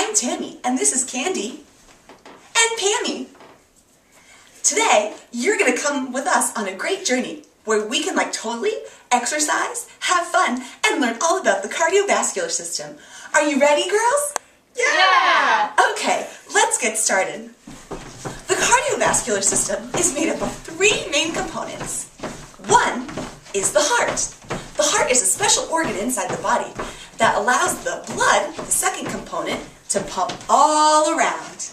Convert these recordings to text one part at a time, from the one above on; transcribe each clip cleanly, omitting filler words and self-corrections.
I'm Tammy, and this is Candy and Pammy. Today, you're going to come with us on a great journey where we can totally exercise, have fun, and learn all about the cardiovascular system. Are you ready, girls? Yeah! Okay, let's get started. The cardiovascular system is made up of three main components. One is the heart. The heart is a special organ inside the body that allows the blood, the second component, to pump all around.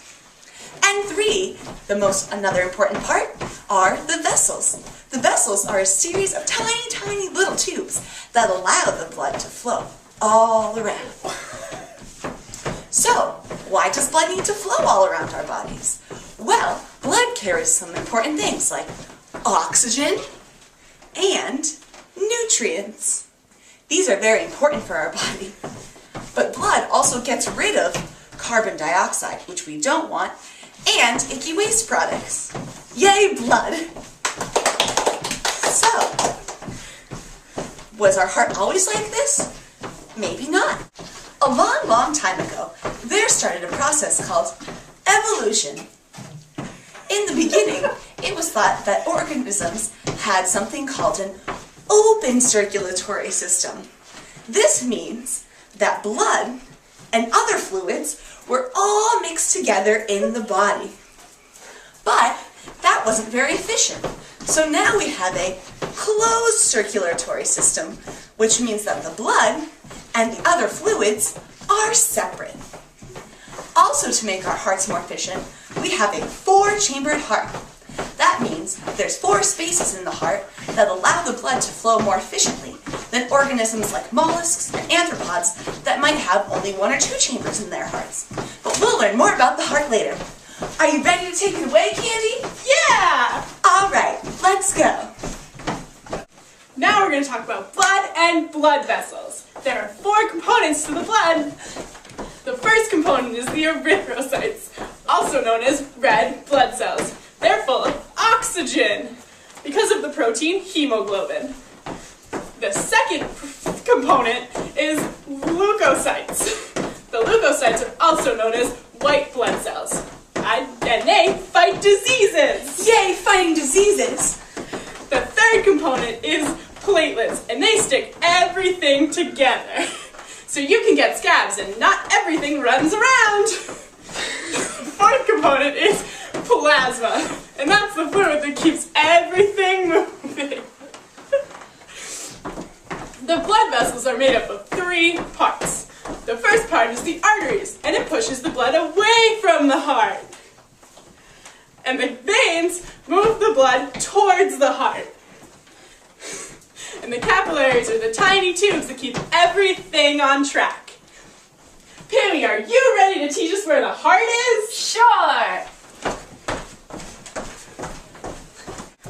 And three, another important part, are the vessels. The vessels are a series of tiny, tiny little tubes that allow the blood to flow all around. So, why does blood need to flow all around our bodies? Well, blood carries some important things like oxygen and nutrients. These are very important for our body. But blood also gets rid of carbon dioxide, which we don't want, and icky waste products. Yay, blood! So, was our heart always like this? Maybe not. A long, long time ago, there started a process called evolution. In the beginning, it was thought that organisms had something called an open circulatory system. This means that blood and other fluids were all mixed together in the body. But that wasn't very efficient. So now we have a closed circulatory system, which means that the blood and the other fluids are separate. Also, to make our hearts more efficient, we have a four-chambered heart. That means there's four spaces in the heart that allow the blood to flow more efficiently than organisms like mollusks and arthropods that might have only one or two chambers in their hearts. But we'll learn more about the heart later. Are you ready to take it away, Candy? Yeah! All right, let's go. Now we're going to talk about blood and blood vessels. There are four components to the blood. The first component is the erythrocytes, also known as red blood cells. They're full of oxygen because of the protein hemoglobin. The second component is leukocytes. The leukocytes are also known as white blood cells. And they fight diseases. Yay, fighting diseases. The third component is platelets, and they stick everything together. So you can get scabs and not everything runs around. The fourth component is plasma, and that's the fluid that keeps everything moving. The blood vessels are made up of three parts. The first part is the arteries, and it pushes the blood away from the heart. And the veins move the blood towards the heart. And the capillaries are the tiny tubes that keep everything on track. Pammy, are you ready to teach us where the heart is? Sure!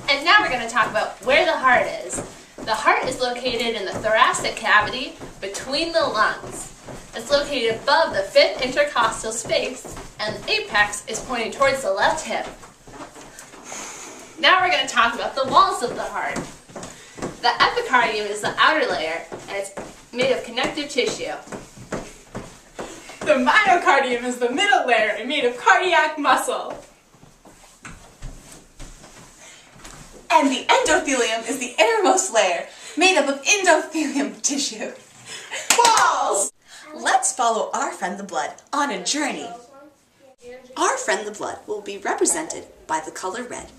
And now we're going to talk about where the heart is. The heart is located in the thoracic cavity between the lungs. It's located above the fifth intercostal space, and the apex is pointing towards the left hip. Now we're going to talk about the walls of the heart. The epicardium is the outer layer, and it's made of connective tissue. The myocardium is the middle layer and made of cardiac muscle. And the endothelium is the innermost layer, made up of endothelium tissue. Balls! Let's follow our friend the blood on a journey. Our friend the blood will be represented by the color red.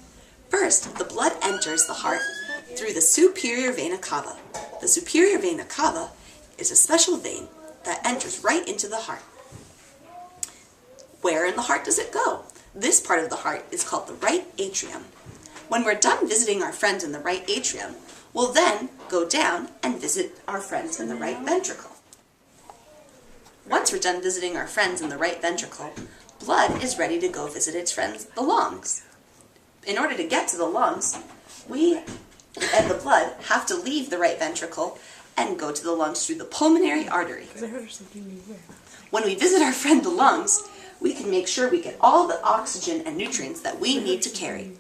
First, the blood enters the heart through the superior vena cava. The superior vena cava is a special vein that enters right into the heart. Where in the heart does it go? This part of the heart is called the right atrium. When we're done visiting our friends in the right atrium, we'll then go down and visit our friends in the right ventricle. Once we're done visiting our friends in the right ventricle, blood is ready to go visit its friends, the lungs. In order to get to the lungs, we and the blood have to leave the right ventricle and go to the lungs through the pulmonary artery. When we visit our friend the lungs, we can make sure we get all the oxygen and nutrients that we need to carry.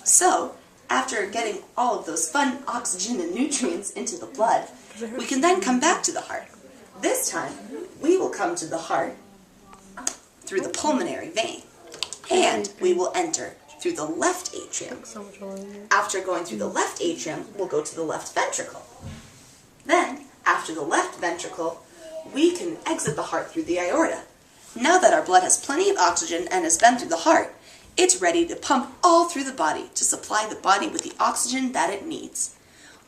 So, after getting all of those fun oxygen and nutrients into the blood, we can then come back to the heart. This time, we will come to the heart through the pulmonary vein. And we will enter through the left atrium. After going through the left atrium, we'll go to the left ventricle. Then, after the left ventricle, we can exit the heart through the aorta. Now that our blood has plenty of oxygen and has been through the heart, it's ready to pump all through the body to supply the body with the oxygen that it needs.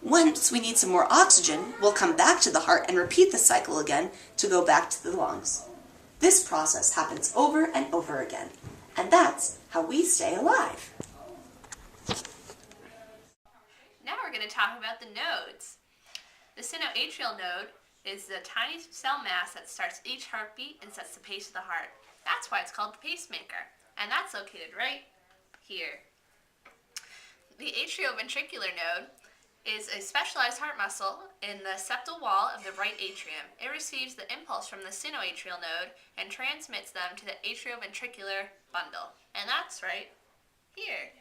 Once we need some more oxygen, we'll come back to the heart and repeat the cycle again to go back to the lungs. This process happens over and over again, and that's how we stay alive. Now we're going to talk about the nodes. The sinoatrial node is the tiny cell mass that starts each heartbeat and sets the pace of the heart. That's why it's called the pacemaker, and that's located right here. The atrioventricular node is a specialized heart muscle in the septal wall of the right atrium. It receives the impulse from the sinoatrial node and transmits them to the atrioventricular bundle, and that's right here.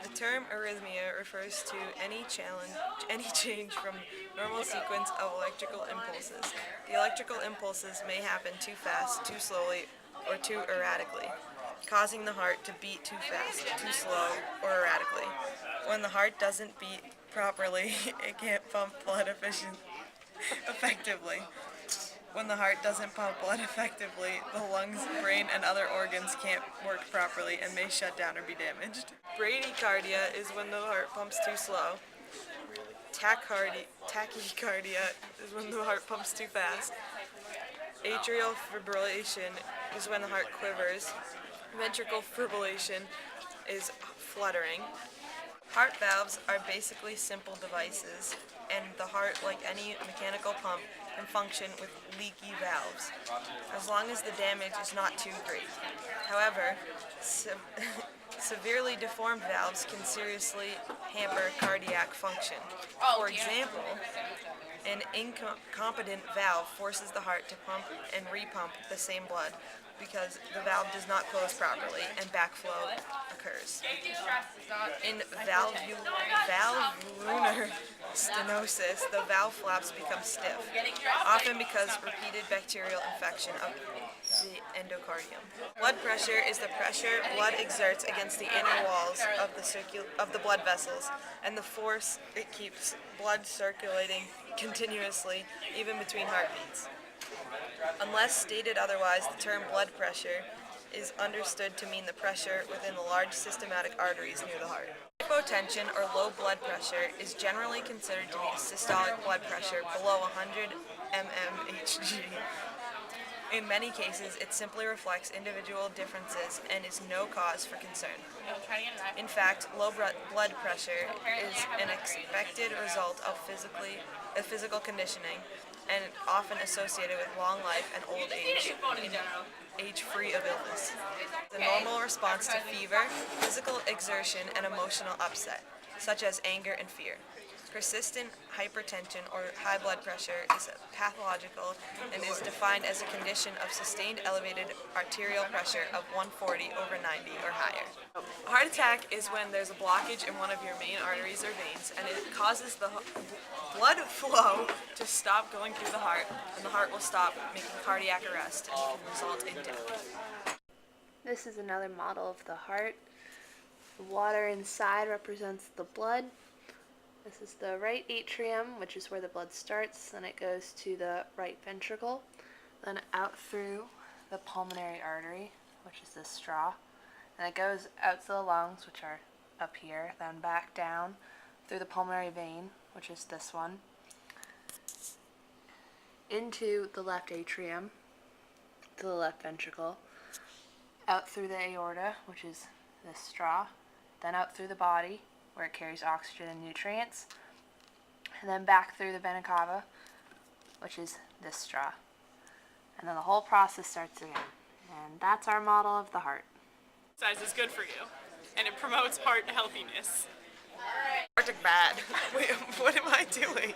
The term arrhythmia refers to any change from normal sequence of electrical impulses. The electrical impulses may happen too fast, too slowly, or too erratically, causing the heart to beat too fast, too slow, or erratically. When the heart doesn't beat properly, it can't pump blood effectively. When the heart doesn't pump blood effectively, the lungs, brain, and other organs can't work properly and may shut down or be damaged. Bradycardia is when the heart pumps too slow. Tachycardia is when the heart pumps too fast. Atrial fibrillation is when the heart quivers. Ventricular fibrillation is fluttering. Heart valves are basically simple devices, and the heart, like any mechanical pump, can function with leaky valves, as long as the damage is not too great. However, severely deformed valves can seriously hamper cardiac function. For example, an incompetent valve forces the heart to pump and repump the same blood because the valve does not close properly and backflow occurs. In valvular stenosis, the valve flaps become stiff, often because repeated bacterial infection of the endocardium. Blood pressure is the pressure blood exerts against the inner walls of the blood vessels and the force it keeps blood circulating continuously, even between heartbeats. Unless stated otherwise, the term blood pressure is understood to mean the pressure within the large systematic arteries near the heart. Hypotension or low blood pressure is generally considered to be systolic blood pressure below 100 mmHg. In many cases, it simply reflects individual differences and is no cause for concern. In fact, low blood pressure is an expected result of physical conditioning and often associated with long life and old age free of illness. The normal response to fever, physical exertion, and emotional upset, such as anger and fear. Persistent hypertension or high blood pressure is pathological and is defined as a condition of sustained elevated arterial pressure of 140 over 90 or higher. A heart attack is when there's a blockage in one of your main arteries or veins and it causes the blood flow to stop going through the heart, and the heart will stop making cardiac arrest and can result in death. This is another model of the heart. The water inside represents the blood. This is the right atrium, which is where the blood starts, then it goes to the right ventricle, then out through the pulmonary artery, which is this straw, and it goes out to the lungs, which are up here, then back down through the pulmonary vein, which is this one, into the left atrium, to the left ventricle, out through the aorta, which is this straw, then out through the body, where it carries oxygen and nutrients, and then back through the vena cava, which is this straw. And then the whole process starts again. And that's our model of the heart. Exercise is good for you, and it promotes heart healthiness. Heart attack bad. Wait, what am I doing?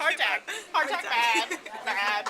Heart attack. Heart attack bad. Bad.